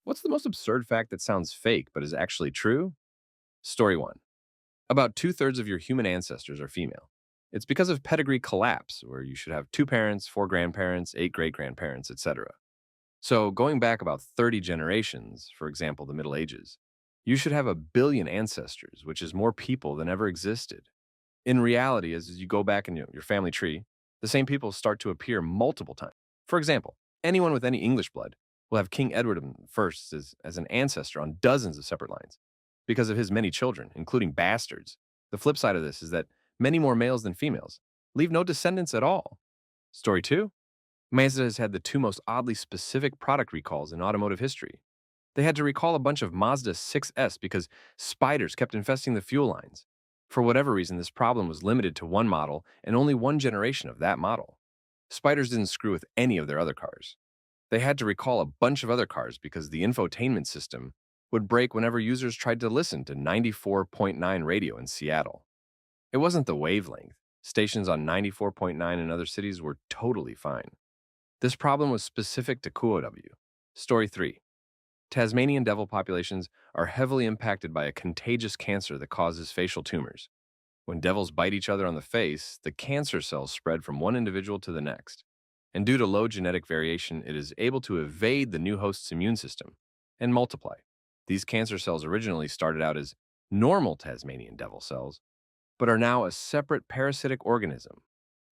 What's the most absurd fact that sounds fake but is actually true? Story 1. About two-thirds of your human ancestors are female. It's because of pedigree collapse, where you should have two parents, four grandparents, eight great-grandparents, etc. So, going back about 30 generations, for example, the Middle Ages, you should have a billion ancestors, which is more people than ever existed. In reality, as you go back in your family tree, the same people start to appear multiple times. For example, anyone with any English blood will have King Edward I as an ancestor on dozens of separate lines because of his many children, including bastards. The flip side of this is that many more males than females leave no descendants at all. Story 2. Mazda has had the two most oddly specific product recalls in automotive history. They had to recall a bunch of Mazda 6S because spiders kept infesting the fuel lines. For whatever reason, this problem was limited to one model and only one generation of that model. Spiders didn't screw with any of their other cars. They had to recall a bunch of other cars because the infotainment system would break whenever users tried to listen to 94.9 radio in Seattle. It wasn't the wavelength. Stations on 94.9 in other cities were totally fine. This problem was specific to QOW. Story 3. Tasmanian devil populations are heavily impacted by a contagious cancer that causes facial tumors. When devils bite each other on the face, the cancer cells spread from one individual to the next. And due to low genetic variation, it is able to evade the new host's immune system and multiply. These cancer cells originally started out as normal Tasmanian devil cells, but are now a separate parasitic organism.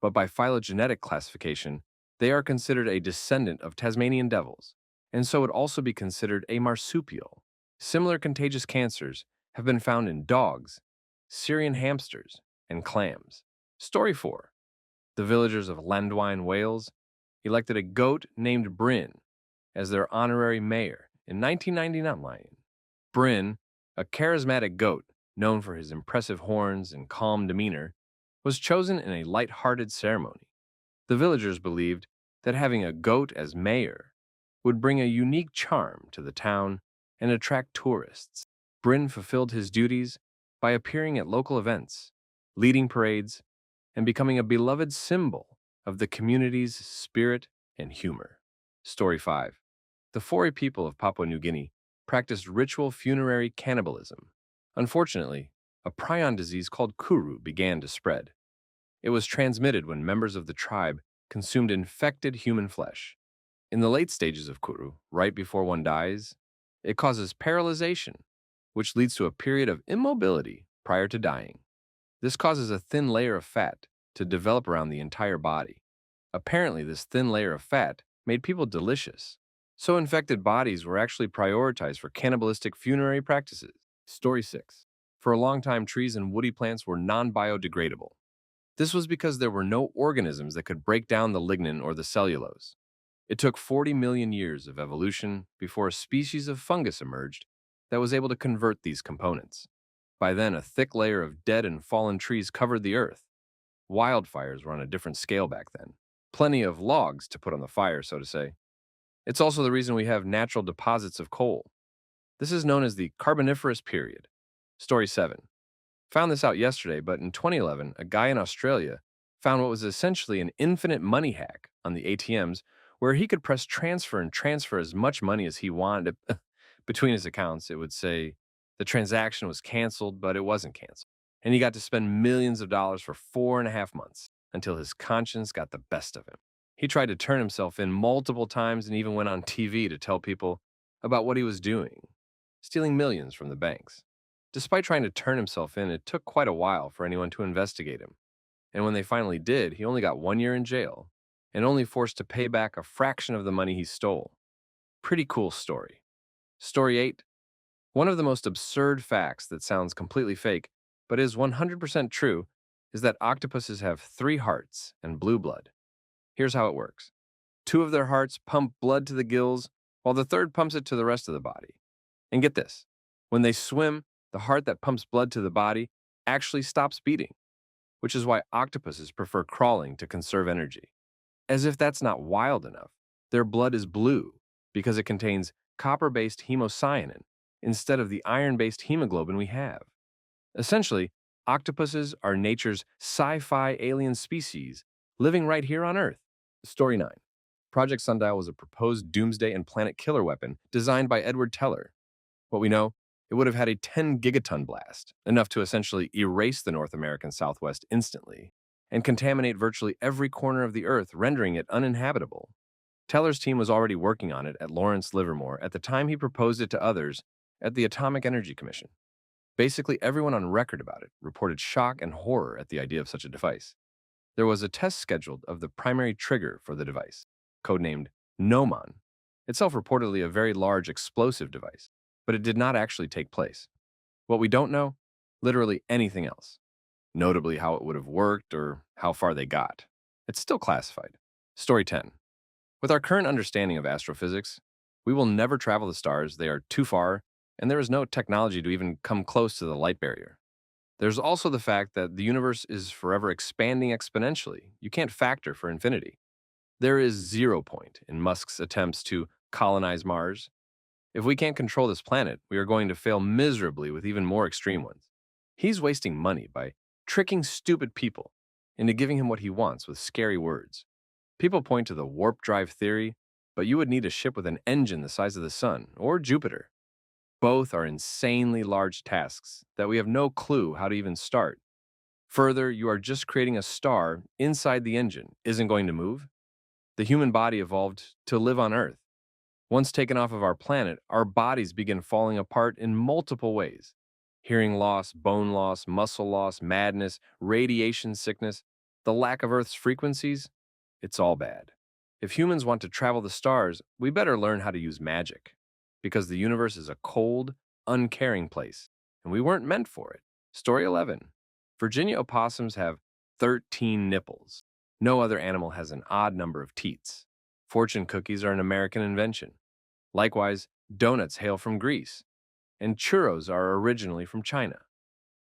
But by phylogenetic classification, they are considered a descendant of Tasmanian devils, and so would also be considered a marsupial. Similar contagious cancers have been found in dogs, Syrian hamsters, and clams. Story 4. The villagers of Llandwine, Wales, elected a goat named Brin as their honorary mayor in 1999. Brin, a charismatic goat known for his impressive horns and calm demeanor, was chosen in a light-hearted ceremony. The villagers believed that having a goat as mayor would bring a unique charm to the town and attract tourists. Brin fulfilled his duties by appearing at local events, leading parades, and becoming a beloved symbol of the community's spirit and humor. Story 5. The Fori people of Papua New Guinea practiced ritual funerary cannibalism. Unfortunately, a prion disease called kuru began to spread. It was transmitted when members of the tribe consumed infected human flesh. In the late stages of kuru, right before one dies, it causes paralyzation, which leads to a period of immobility prior to dying. This causes a thin layer of fat to develop around the entire body. Apparently, this thin layer of fat made people delicious, so infected bodies were actually prioritized for cannibalistic funerary practices. Story 6. For a long time, trees and woody plants were non-biodegradable. This was because there were no organisms that could break down the lignin or the cellulose. It took 40 million years of evolution before a species of fungus emerged that was able to convert these components. By then, a thick layer of dead and fallen trees covered the earth. Wildfires were on a different scale back then. Plenty of logs to put on the fire, so to say. It's also the reason we have natural deposits of coal. This is known as the Carboniferous period. Story 7. Found this out yesterday, but in 2011, a guy in Australia found what was essentially an infinite money hack on the ATMs where he could press transfer and transfer as much money as he wanted between his accounts. It would say the transaction was canceled, but it wasn't canceled. And he got to spend millions of dollars for 4.5 months until his conscience got the best of him. He tried to turn himself in multiple times and even went on TV to tell people about what he was doing, stealing millions from the banks. Despite trying to turn himself in, it took quite a while for anyone to investigate him. And when they finally did, he only got 1 year in jail and only forced to pay back a fraction of the money he stole. Pretty cool story. Story 8. One of the most absurd facts that sounds completely fake, but is 100% true, is that octopuses have 3 hearts and blue blood. Here's how it works. 2 of their hearts pump blood to the gills, while the third pumps it to the rest of the body. And get this, when they swim, the heart that pumps blood to the body actually stops beating, which is why octopuses prefer crawling to conserve energy. As if that's not wild enough, their blood is blue because it contains copper-based hemocyanin instead of the iron-based hemoglobin we have. Essentially, octopuses are nature's sci-fi alien species living right here on Earth. Story 9. Project Sundial was a proposed doomsday and planet killer weapon designed by Edward Teller. What we know, it would have had a 10 gigaton blast, enough to essentially erase the North American Southwest instantly, and contaminate virtually every corner of the Earth, rendering it uninhabitable. Teller's team was already working on it at Lawrence Livermore at the time he proposed it to others at the Atomic Energy Commission. Basically, everyone on record about it reported shock and horror at the idea of such a device. There was a test scheduled of the primary trigger for the device, codenamed Gnomon, itself reportedly a very large explosive device, but it did not actually take place. What we don't know? Literally anything else. Notably how it would have worked or how far they got. It's still classified. Story 10. With our current understanding of astrophysics, we will never travel the stars, they are too far, and there is no technology to even come close to the light barrier. There's also the fact that the universe is forever expanding exponentially. You can't factor for infinity. There is 0 point in Musk's attempts to colonize Mars. If we can't control this planet, we are going to fail miserably with even more extreme ones. He's wasting money by tricking stupid people into giving him what he wants with scary words. People point to the warp drive theory, but you would need a ship with an engine the size of the sun or Jupiter. Both are insanely large tasks that we have no clue how to even start. Further, you are just creating a star inside the engine isn't going to move. The human body evolved to live on Earth. Once taken off of our planet, our bodies begin falling apart in multiple ways. Hearing loss, bone loss, muscle loss, madness, radiation sickness, the lack of Earth's frequencies, it's all bad. If humans want to travel the stars, we better learn how to use magic, because the universe is a cold, uncaring place, and we weren't meant for it. Story 11. Virginia opossums have 13 nipples. No other animal has an odd number of teats. Fortune cookies are an American invention. Likewise, donuts hail from Greece, and churros are originally from China.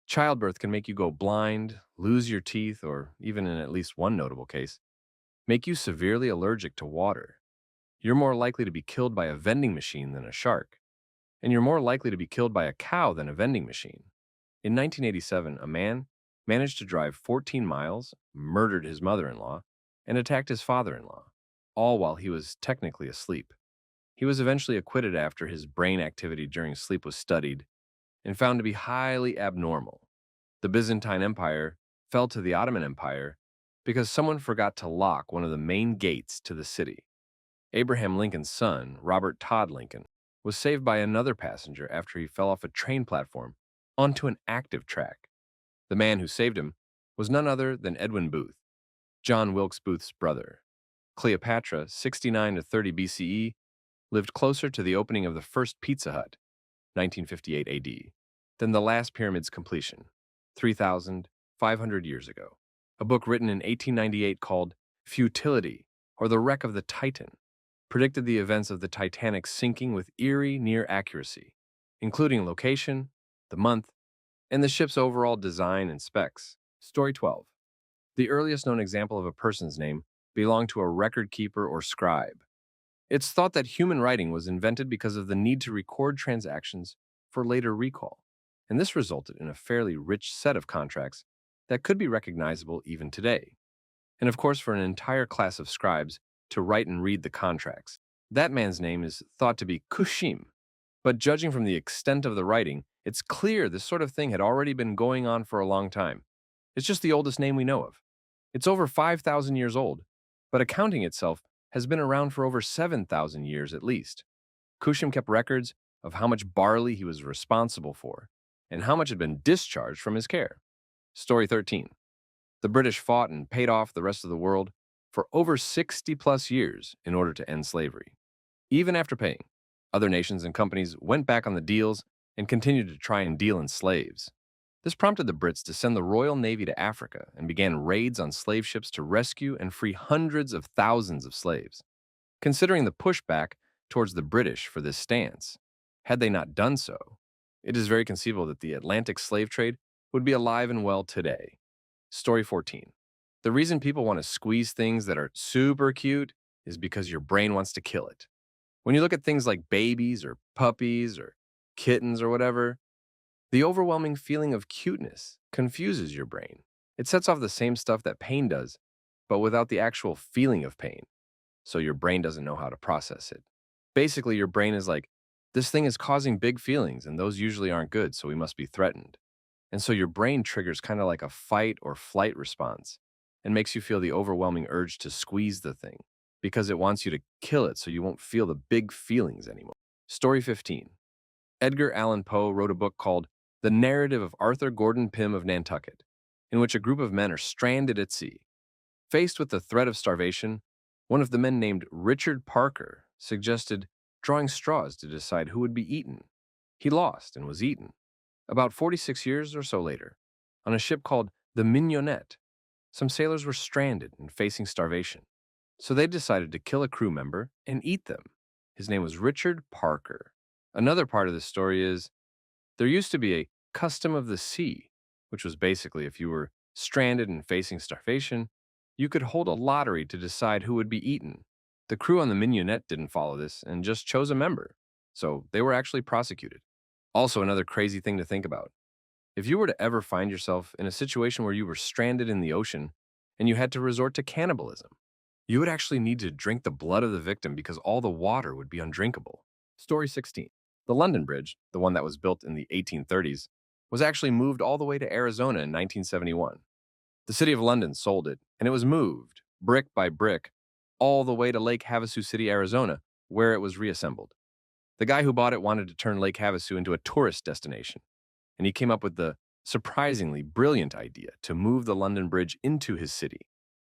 Childbirth can make you go blind, lose your teeth, or even in at least one notable case, make you severely allergic to water. You're more likely to be killed by a vending machine than a shark, and you're more likely to be killed by a cow than a vending machine. In 1987, a man managed to drive 14 miles, murdered his mother-in-law, and attacked his father-in-law, all while he was technically asleep. He was eventually acquitted after his brain activity during sleep was studied and found to be highly abnormal. The Byzantine Empire fell to the Ottoman Empire because someone forgot to lock one of the main gates to the city. Abraham Lincoln's son, Robert Todd Lincoln, was saved by another passenger after he fell off a train platform onto an active track. The man who saved him was none other than Edwin Booth, John Wilkes Booth's brother. Cleopatra, 69 to 30 BCE, lived closer to the opening of the first Pizza Hut, 1958 AD, than the last pyramid's completion, 3,500 years ago. A book written in 1898 called Futility, or The Wreck of the Titan, predicted the events of the Titanic's sinking with eerie near accuracy, including location, the month, and the ship's overall design and specs. Story 12. The earliest known example of a person's name belonged to a record keeper or scribe. It's thought that human writing was invented because of the need to record transactions for later recall, and this resulted in a fairly rich set of contracts that could be recognizable even today. And of course, for an entire class of scribes to write and read the contracts. That man's name is thought to be Kushim, but judging from the extent of the writing, it's clear this sort of thing had already been going on for a long time. It's just the oldest name we know of. It's over 5,000 years old, but accounting itself has been around for over 7,000 years at least. Kushim kept records of how much barley he was responsible for and how much had been discharged from his care. Story 13. The British fought and paid off the rest of the world for over 60 plus years in order to end slavery. Even after paying, other nations and companies went back on the deals and continued to try and deal in slaves. This prompted the Brits to send the Royal Navy to Africa and began raids on slave ships to rescue and free hundreds of thousands of slaves. Considering the pushback towards the British for this stance, had they not done so, it is very conceivable that the Atlantic slave trade would be alive and well today. Story 14. The reason people want to squeeze things that are super cute is because your brain wants to kill it. When you look at things like babies or puppies or kittens or whatever, the overwhelming feeling of cuteness confuses your brain. It sets off the same stuff that pain does, but without the actual feeling of pain. so your brain doesn't know how to process it. Basically, your brain is like, this thing is causing big feelings, and those usually aren't good, so we must be threatened. And so your brain triggers kind of like a fight or flight response and makes you feel the overwhelming urge to squeeze the thing because it wants you to kill it so you won't feel the big feelings anymore. Story 15. Edgar Allan Poe wrote a book called The Narrative of Arthur Gordon Pym of Nantucket, in which a group of men are stranded at sea. Faced with the threat of starvation, one of the men named Richard Parker suggested drawing straws to decide who would be eaten. He lost and was eaten. About 46 years or so later, on a ship called the Mignonette, some sailors were stranded and facing starvation. So they decided to kill a crew member and eat them. His name was Richard Parker. Another part of the story is there used to be a custom of the sea, which was basically if you were stranded and facing starvation, you could hold a lottery to decide who would be eaten. The crew on the Mignonette didn't follow this and just chose a member, so they were actually prosecuted. Also, another crazy thing to think about. If you were to ever find yourself in a situation where you were stranded in the ocean and you had to resort to cannibalism, you would actually need to drink the blood of the victim because all the water would be undrinkable. Story 16. The London Bridge, the one that was built in the 1830s, was actually moved all the way to Arizona in 1971. The city of London sold it, and it was moved, brick by brick, all the way to Lake Havasu City, Arizona, where it was reassembled. The guy who bought it wanted to turn Lake Havasu into a tourist destination, and he came up with the surprisingly brilliant idea to move the London Bridge into his city.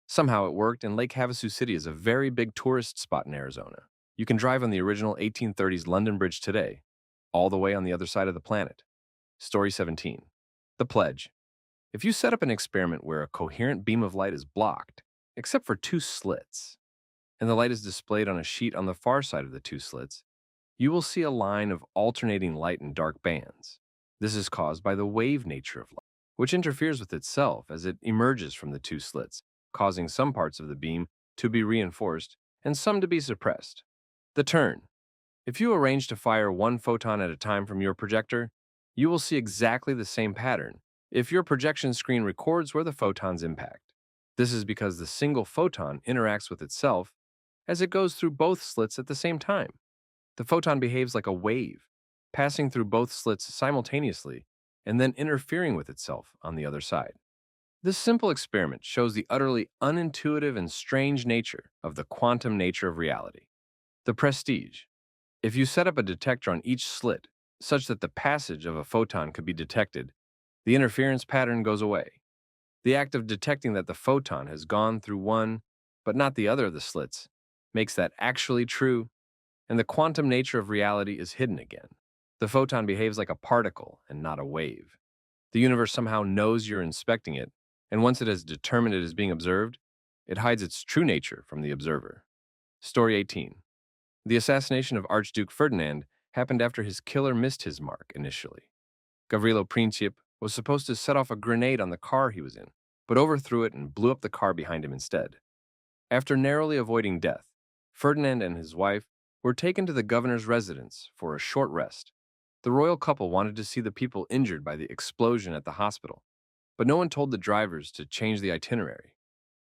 Somehow it worked, and Lake Havasu City is a very big tourist spot in Arizona. You can drive on the original 1830s London Bridge today, all the way on the other side of the planet. Story 17. The Pledge. If you set up an experiment where a coherent beam of light is blocked, except for two slits, and the light is displayed on a sheet on the far side of the two slits, you will see a line of alternating light in dark bands. This is caused by the wave nature of light, which interferes with itself as it emerges from the two slits, causing some parts of the beam to be reinforced and some to be suppressed. The turn. If you arrange to fire one photon at a time from your projector, you will see exactly the same pattern if your projection screen records where the photons impact. This is because the single photon interacts with itself as it goes through both slits at the same time. The photon behaves like a wave, passing through both slits simultaneously and then interfering with itself on the other side. This simple experiment shows the utterly unintuitive and strange nature of the quantum nature of reality. The prestige. If you set up a detector on each slit such that the passage of a photon could be detected, the interference pattern goes away. The act of detecting that the photon has gone through one but not the other of the slits makes that actually true, and the quantum nature of reality is hidden again. The photon behaves like a particle and not a wave. The universe somehow knows you're inspecting it, and once it has determined it is being observed, it hides its true nature from the observer. Story 18. The assassination of Archduke Ferdinand happened after his killer missed his mark initially. Gavrilo Princip was supposed to set off a grenade on the car he was in, but overthrew it and blew up the car behind him instead. After narrowly avoiding death, Ferdinand and his wife were taken to the governor's residence for a short rest. The royal couple wanted to see the people injured by the explosion at the hospital, but no one told the drivers to change the itinerary.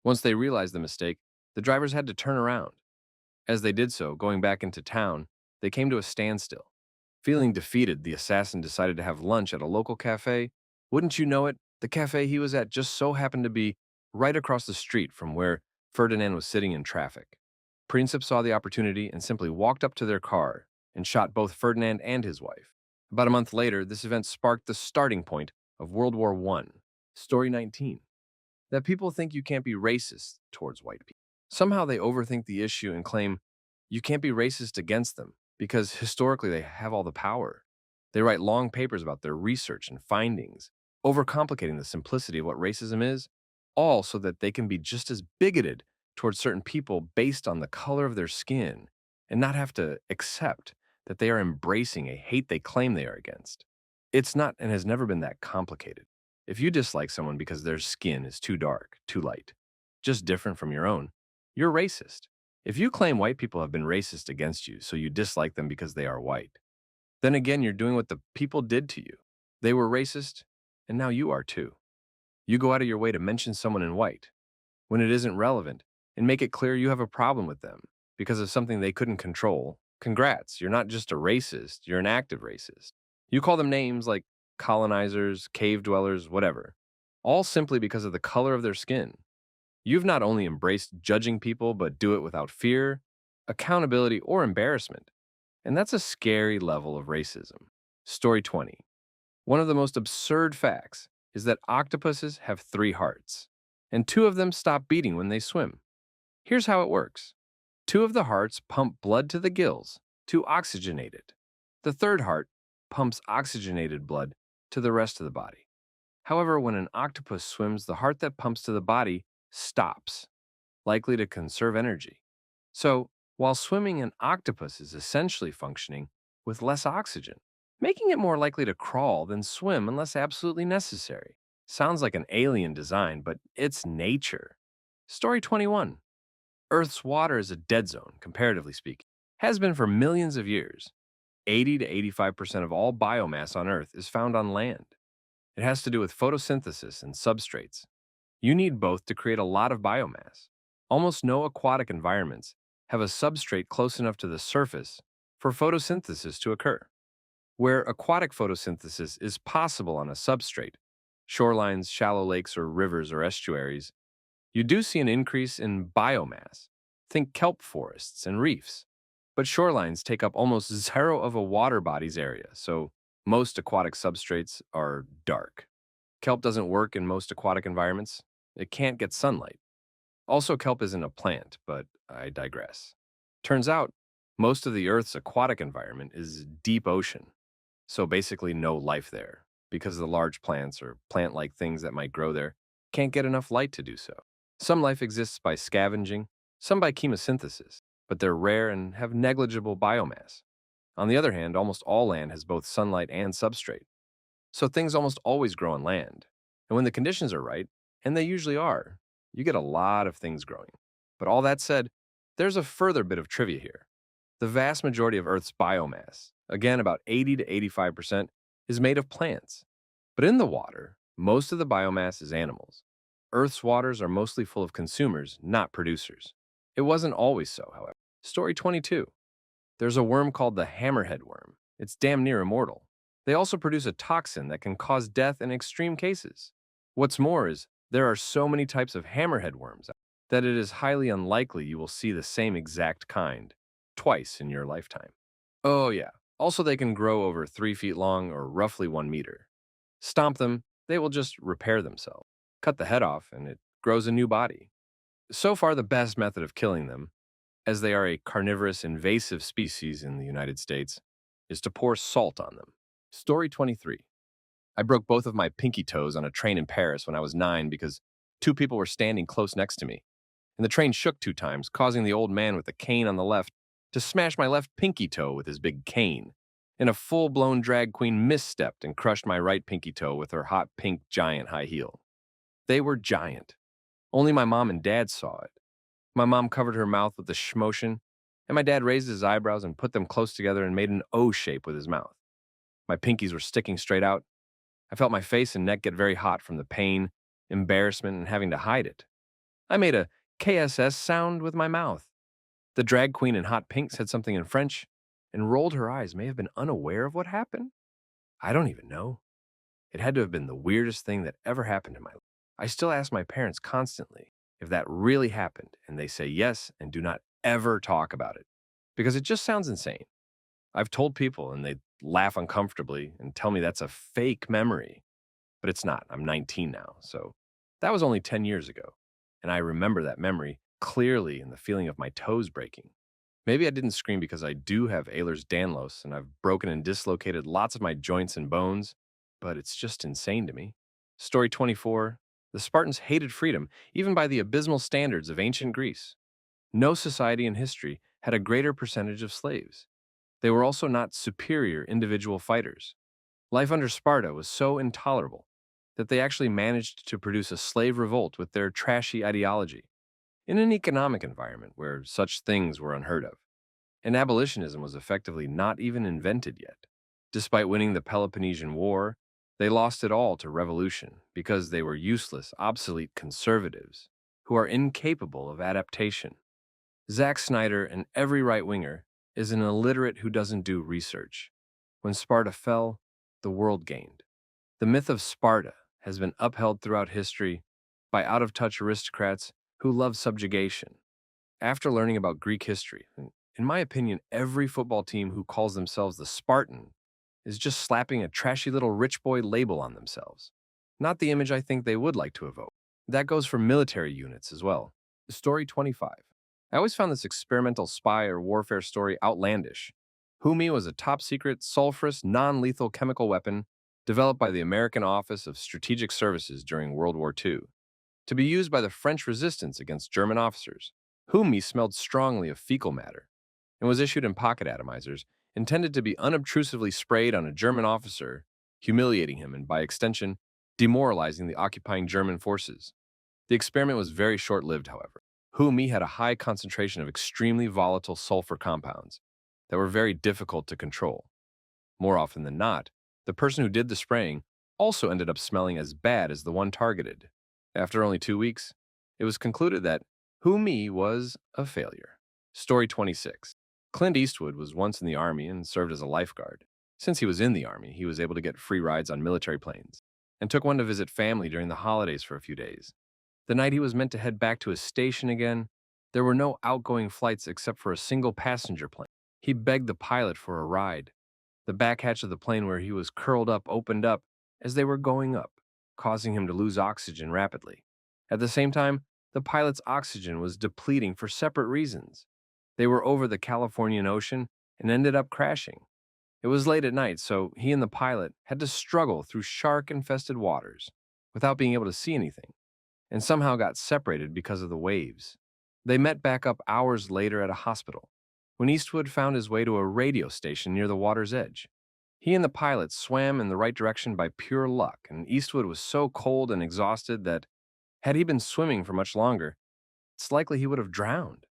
Once they realized the mistake, the drivers had to turn around. As they did so, going back into town, they came to a standstill. Feeling defeated, the assassin decided to have lunch at a local cafe. Wouldn't you know it, the cafe he was at just so happened to be right across the street from where Ferdinand was sitting in traffic. Princip saw the opportunity and simply walked up to their car and shot both Ferdinand and his wife. About a month later, this event sparked the starting point of World War I. Story 19. That people think you can't be racist towards white people. Somehow they overthink the issue and claim you can't be racist against them because historically they have all the power. They write long papers about their research and findings, overcomplicating the simplicity of what racism is, all so that they can be just as bigoted towards certain people based on the color of their skin and not have to accept that they are embracing a hate they claim they are against. It's not and has never been that complicated. If you dislike someone because their skin is too dark, too light, just different from your own, you're racist. If you claim white people have been racist against you, so you dislike them because they are white, then again, you're doing what the people did to you. They were racist, and now you are too. You go out of your way to mention someone in white when it isn't relevant and make it clear you have a problem with them. because of something they couldn't control, congrats, you're not just a racist, you're an active racist. You call them names like colonizers, cave dwellers, whatever, all simply because of the color of their skin. You've not only embraced judging people, but do it without fear, accountability, or embarrassment. And that's a scary level of racism. Story 20. One of the most absurd facts is that octopuses have three hearts, and two of them stop beating when they swim. Here's how it works. Two of the hearts pump blood to the gills to oxygenate it. The third heart pumps oxygenated blood to the rest of the body. However, when an octopus swims, the heart that pumps to the body stops, likely to conserve energy. So, while swimming, an octopus is essentially functioning with less oxygen, making it more likely to crawl than swim unless absolutely necessary. Sounds like an alien design, but it's nature. Story 21. Earth's water is a dead zone, comparatively speaking. Has been for millions of years. 80 to 85% of all biomass on Earth is found on land. It has to do with photosynthesis and substrates. You need both to create a lot of biomass. Almost no aquatic environments have a substrate close enough to the surface for photosynthesis to occur. Where aquatic photosynthesis is possible on a substrate, shorelines, shallow lakes, or rivers or estuaries, you do see an increase in biomass. Think kelp forests and reefs. But shorelines take up almost zero of a water body's area, so most aquatic substrates are dark. Kelp doesn't work in most aquatic environments. It can't get sunlight. Also, kelp isn't a plant, but I digress. Turns out, most of the Earth's aquatic environment is deep ocean, so basically no life there, because the large plants or plant-like things that might grow there can't get enough light to do so. Some life exists by scavenging, some by chemosynthesis, but they're rare and have negligible biomass. On the other hand, almost all land has both sunlight and substrate, so things almost always grow on land. And when the conditions are right, and they usually are, you get a lot of things growing. But all that said, there's a further bit of trivia here. The vast majority of Earth's biomass, again about 80 to 85%, is made of plants. But in the water, most of the biomass is animals. Earth's waters are mostly full of consumers, not producers. It wasn't always so, however. Story 22. There's a worm called the hammerhead worm. It's damn near immortal. They also produce a toxin that can cause death in extreme cases. What's more is, there are so many types of hammerhead worms that it is highly unlikely you will see the same exact kind twice in your lifetime. Oh yeah, also they can grow over 3 feet long or roughly 1 meter. Stomp them, they will just repair themselves. Cut the head off and it grows a new body. So far the best method of killing them, as they are a carnivorous invasive species in the United States, is to pour salt on them. Story 23. I broke both of my pinky toes on a train in Paris when I was 9 because two people were standing close next to me, and the train shook 2 times, causing the old man with the cane on the left to smash my left pinky toe with his big cane. And a full-blown drag queen misstepped and crushed my right pinky toe with her hot pink giant high heel. They were giant. Only my mom and dad saw it. My mom covered her mouth with the shmotion, and my dad raised his eyebrows and put them close together and made an O shape with his mouth. My pinkies were sticking straight out. I felt my face and neck get very hot from the pain, embarrassment, and having to hide it. I made a KSS sound with my mouth. The drag queen in hot pink said something in French and rolled her eyes, may have been unaware of what happened. I don't even know. It had to have been the weirdest thing that ever happened in my life. I still ask my parents constantly if that really happened, and they say yes and do not ever talk about it, because it just sounds insane. I've told people and they laugh uncomfortably and tell me that's a fake memory, but it's not. I'm 19 now, so that was only 10 years ago, and I remember that memory clearly and the feeling of my toes breaking. Maybe I didn't scream because I do have Ehlers-Danlos and I've broken and dislocated lots of my joints and bones, but it's just insane to me. Story 24. The Spartans hated freedom, even by the abysmal standards of ancient Greece. No society in history had a greater percentage of slaves. They were also not superior individual fighters. Life under Sparta was so intolerable that they actually managed to produce a slave revolt with their trashy ideology in an economic environment where such things were unheard of. And abolitionism was effectively not even invented yet. Despite winning the Peloponnesian War, they lost it all to revolution because they were useless, obsolete conservatives who are incapable of adaptation. Zack Snyder and every right-winger is an illiterate who doesn't do research. When Sparta fell, the world gained. The myth of Sparta has been upheld throughout history by out-of-touch aristocrats who love subjugation. After learning about Greek history, and in my opinion, every football team who calls themselves the Spartan is just slapping a trashy little rich boy label on themselves. Not the image I think they would like to evoke. That goes for military units as well. Story 25. I always found this experimental spy or warfare story outlandish. Humi was a top-secret, sulfurous, non-lethal chemical weapon developed by the American Office of Strategic Services during World War II, to be used by the French resistance against German officers. Humi smelled strongly of fecal matter and was issued in pocket atomizers, intended to be unobtrusively sprayed on a German officer, humiliating him and, by extension, demoralizing the occupying German forces. The experiment was very short-lived, however. Humi had a high concentration of extremely volatile sulfur compounds that were very difficult to control. More often than not, the person who did the spraying also ended up smelling as bad as the one targeted. After only 2 weeks, it was concluded that Humi was a failure. Story 26. Clint Eastwood was once in the Army and served as a lifeguard. Since he was in the Army, he was able to get free rides on military planes and took one to visit family during the holidays for a few days. The night he was meant to head back to his station again, there were no outgoing flights except for a single passenger plane. He begged the pilot for a ride. The back hatch of the plane where he was curled up opened up as they were going up, causing him to lose oxygen rapidly. At the same time, the pilot's oxygen was depleting for separate reasons. They were over the Californian Ocean and ended up crashing. It was late at night, so he and the pilot had to struggle through shark-infested waters without being able to see anything, and somehow got separated because of the waves. They met back up hours later at a hospital, when Eastwood found his way to a radio station near the water's edge. He and the pilot swam in the right direction by pure luck, and Eastwood was so cold and exhausted that, had he been swimming for much longer, it's likely he would have drowned.